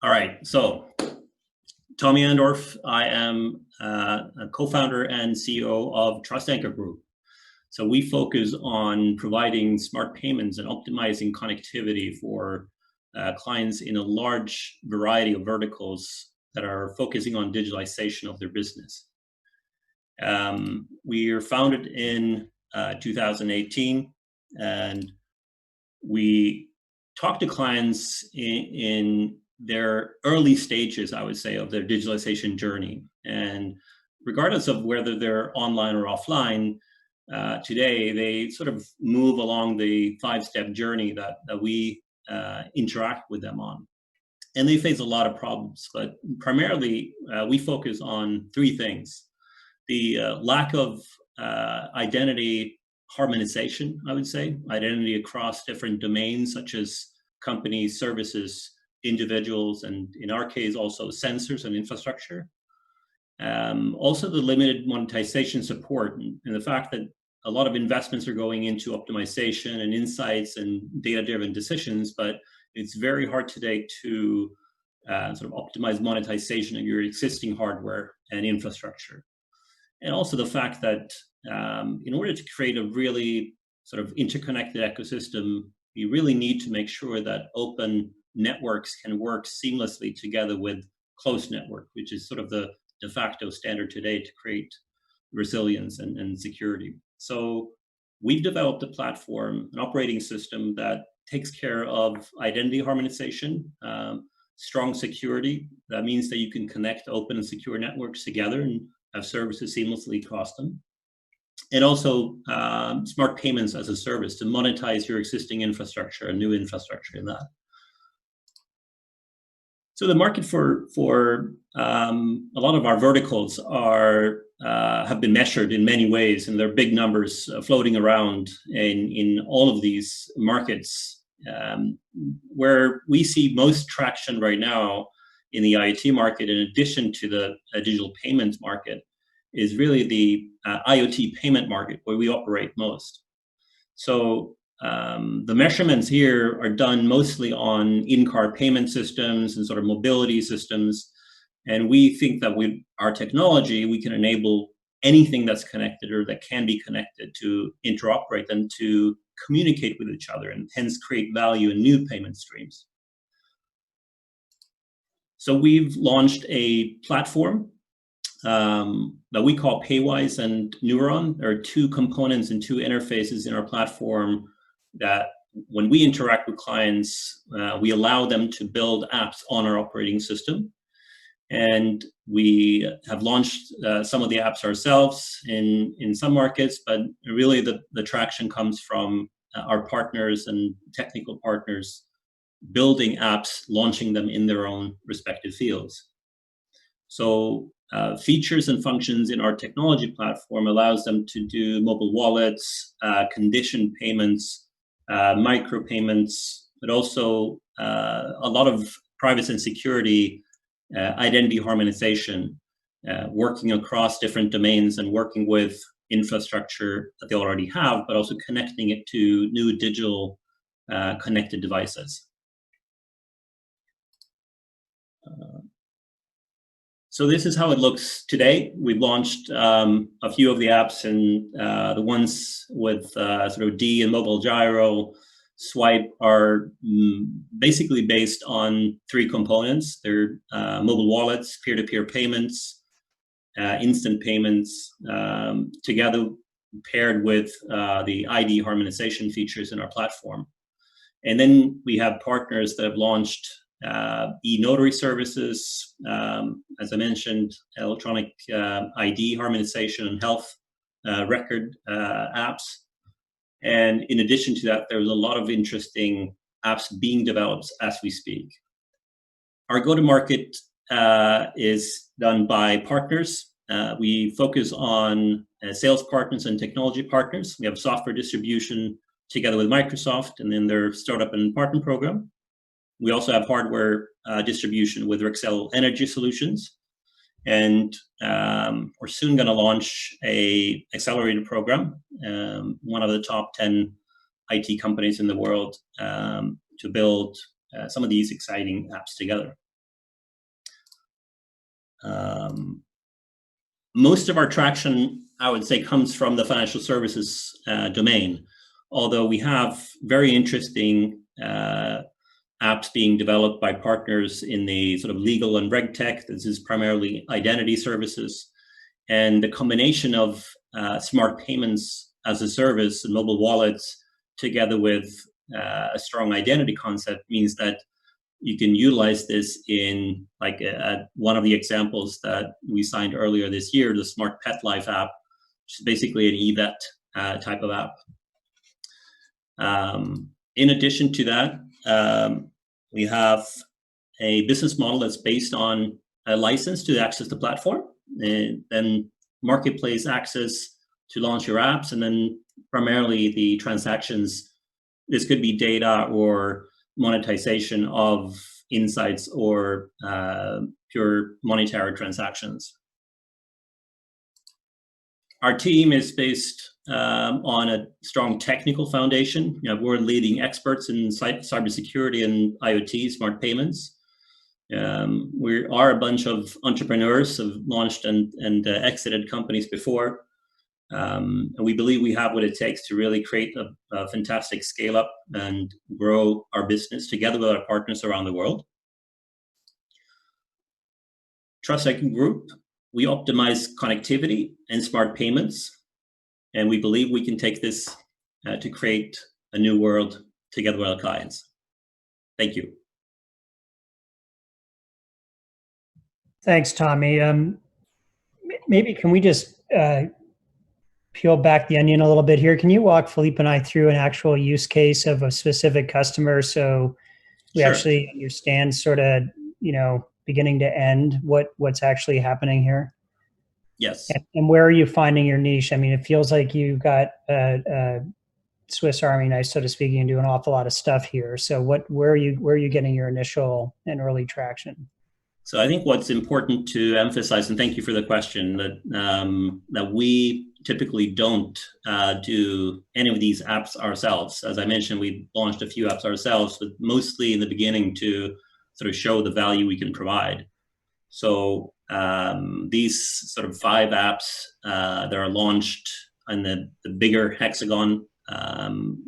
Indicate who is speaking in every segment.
Speaker 1: All right, so Tommy Andorff, I am a co-founder and CEO of trustanchorgroup. So we focus on providing smart payments and optimizing connectivity for clients in a large variety of verticals that are focusing on digitalization of their business. We are founded in 2018, and we talk to clients in their early stages, I would say, of their digitalization journey. And regardless of whether they're online or offline, today they sort of move along the 5-step journey that we interact with them on. And they face a lot of problems, but primarily we focus on 3 things. The lack of identity harmonization, I would say, identity across different domains such as companies, services, individuals, and in our case also sensors and infrastructure. Also the limited monetization support and the fact that a lot of investments are going into optimization and insights and data-driven decisions, but it's very hard today to sort of optimize monetization of your existing hardware and infrastructure. And also the fact that in order to create a really sort of interconnected ecosystem, you really need to make sure that open networks can work seamlessly together with closed network, which is sort of the de facto standard today to create resilience and security. So we've developed a platform, an operating system that takes care of identity harmonization, strong security. That means that you can connect open and secure networks together and have services seamlessly across them. And also smart payments as a service to monetize your existing infrastructure and new infrastructure in that. So the market for a lot of our verticals have been measured in many ways, and there are big numbers floating around in all of these markets. Where we see most traction right now in the IoT market, in addition to the digital payments market, is really the IoT payment market where we operate most. So the measurements here are done mostly on in-car payment systems and sort of mobility systems. And we think that with our technology, we can enable anything that's connected or that can be connected to interoperate and to communicate with each other and hence create value in new payment streams. So we've launched a platform that we call Paywise and Neuron. There are 2 components and 2 interfaces in our platform that when we interact with clients, we allow them to build apps on our operating system. And we have launched some of the apps ourselves in some markets, but really the traction comes from our partners and technical partners building apps, launching them in their own respective fields. So features and functions in our technology platform allows them to do mobile wallets, conditioned payments, micropayments, but also a lot of privacy and security, identity harmonization, working across different domains and working with infrastructure that they already have, but also connecting it to new digital connected devices. So this is how it looks today. We've launched a few of the apps, and the ones with sort of D and mobile gyro, swipe are basically based on 3 components. They're mobile wallets, peer-to-peer payments, instant payments, together paired with the ID harmonization features in our platform. And then we have partners that have launched e-notary services, as I mentioned, electronic ID harmonization and health record apps. And in addition to that, there's a lot of interesting apps being developed as we speak. Our go-to-market is done by partners. We focus on sales partners and technology partners. We have software distribution together with Microsoft and then their startup and partner program. We also have hardware distribution with Rexel Energy Solutions. And we're soon going to launch a accelerator program, one of the top 10 IT companies in the world, to build some of these exciting apps together. Most of our traction, I would say, comes from the financial services domain, although we have very interesting apps being developed by partners in the sort of legal and reg tech. This is primarily identity services. And the combination of smart payments as a service and mobile wallets together with a strong identity concept means that you can utilize this in like one of the examples that we signed earlier this year, the Smart Pet Life app, which is basically an e-vet type of app. In addition to that, we have a business model that's based on a license to access the platform, and then marketplace access to launch your apps, and then primarily the transactions. This could be data or monetization of insights or pure monetary transactions. Our team is based on a strong technical foundation. We're leading experts in cybersecurity and IoT, smart payments. We are a bunch of entrepreneurs who have launched and exited companies before. And we believe we have what it takes to really create a fantastic scale up and grow our business together with our partners around the world. Trustanchorgroup, we optimize connectivity and smart payments, and we believe we can take this to create a new world together with our clients. Thank you.
Speaker 2: Thanks, Tommy. Maybe can we just peel back the onion a little bit here? Can you walk Philippe and I through an actual use case of a specific customer so we
Speaker 1: Sure.
Speaker 2: actually understand sort of, beginning to end what's actually happening here?
Speaker 1: Yes.
Speaker 2: And where are you finding your niche? I mean, it feels like you've got a Swiss Army knife, so to speak, and do an awful lot of stuff here. So where are you getting your initial and early traction?
Speaker 1: So I think what's important to emphasize, and thank you for the question, that we typically don't do any of these apps ourselves. As I mentioned, we launched a few apps ourselves, but mostly in the beginning to sort of show the value we can provide. So these sort of 5 apps that are launched in the bigger hexagon,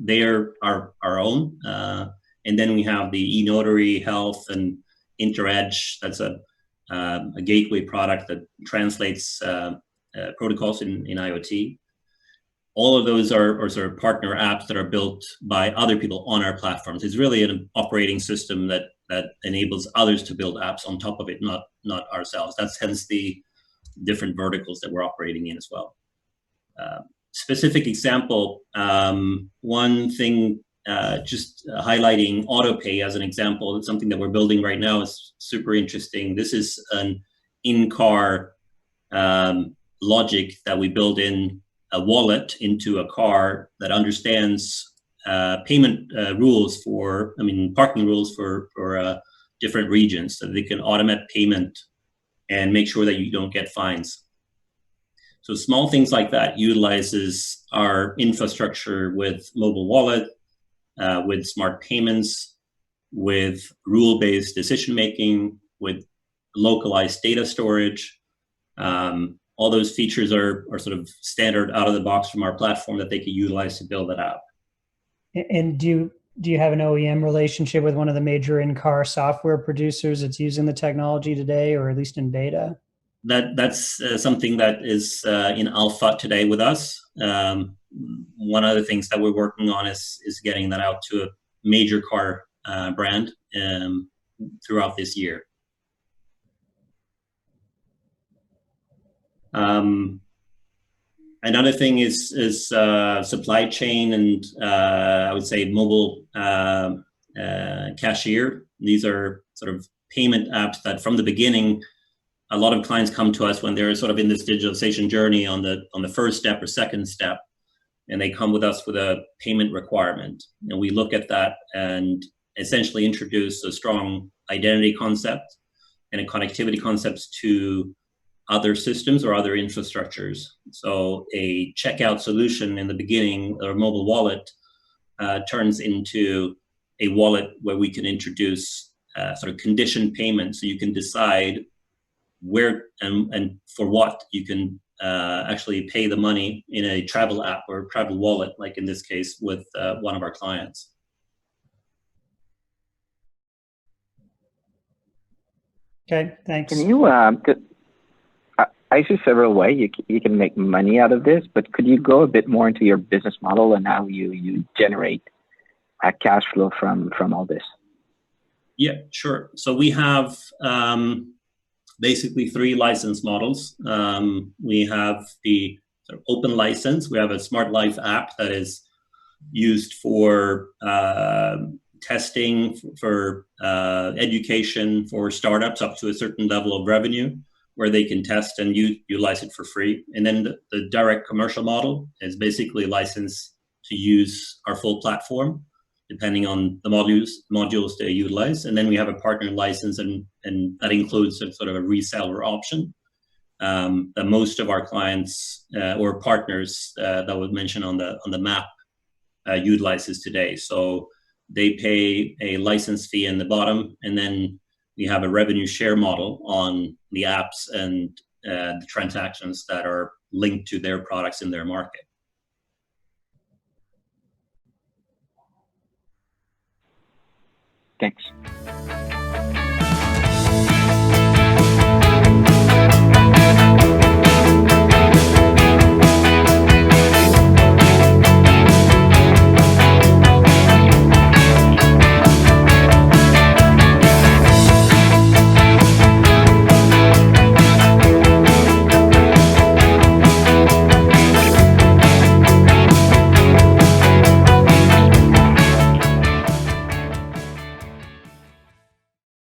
Speaker 1: they are our own. And then we have the eNotary, Health, and InterEdge. That's a gateway product that translates protocols in IoT. All of those are sort of partner apps that are built by other people on our platforms. It's really an operating system that enables others to build apps on top of it, not ourselves. That's hence the different verticals that we're operating in as well. Specific example, one thing, just highlighting autopay as an example. It's something that we're building right now. Is super interesting. This is an in-car logic that we build in a wallet into a car that understands payment rules parking rules for different regions, so they can automate payment and make sure that you don't get fines. So small things like that utilizes our infrastructure with mobile wallet, with smart payments, with rule-based decision-making, with localized data storage. All those features are sort of standard out of the box from our platform that they can utilize to build that app.
Speaker 2: And do you have an OEM relationship with one of the major in-car software producers that's using the technology today, or at least in beta?
Speaker 1: That's something that is in alpha today with us. One of the things that we're working on is getting that out to a major car brand throughout this year. Another thing is supply chain and I would say mobile cashier. These are sort of payment apps that from the beginning, a lot of clients come to us when they're sort of in this digitalization journey on the first step or second step, and they come with us with a payment requirement. And we look at that and essentially introduce a strong identity concept and a connectivity concepts to other systems or other infrastructures. So a checkout solution in the beginning, or mobile wallet, turns into a wallet where we can introduce sort of conditioned payment. So you can decide where and for what you can actually pay the money in a travel app or travel wallet, like in this case with one of our clients.
Speaker 2: Okay, thanks.
Speaker 3: Can you, I see several ways you can make money out of this, but could you go a bit more into your business model and how you generate a cash flow from all this?
Speaker 1: Yeah, sure. So we have basically 3 license models. We have the sort of open license. We have a Smart Life app that is used for testing, for education, for startups up to a certain level of revenue, where they can test and utilize it for free. And then the direct commercial model is basically license to use our full platform, depending on the modules they utilize. And then we have a partner license, and that includes a sort of a reseller option that most of our clients or partners that was mentioned on the map utilizes today. So they pay a license fee in the bottom, and then we have a revenue share model on the apps and the transactions that are linked to their products in their market.
Speaker 3: Thanks.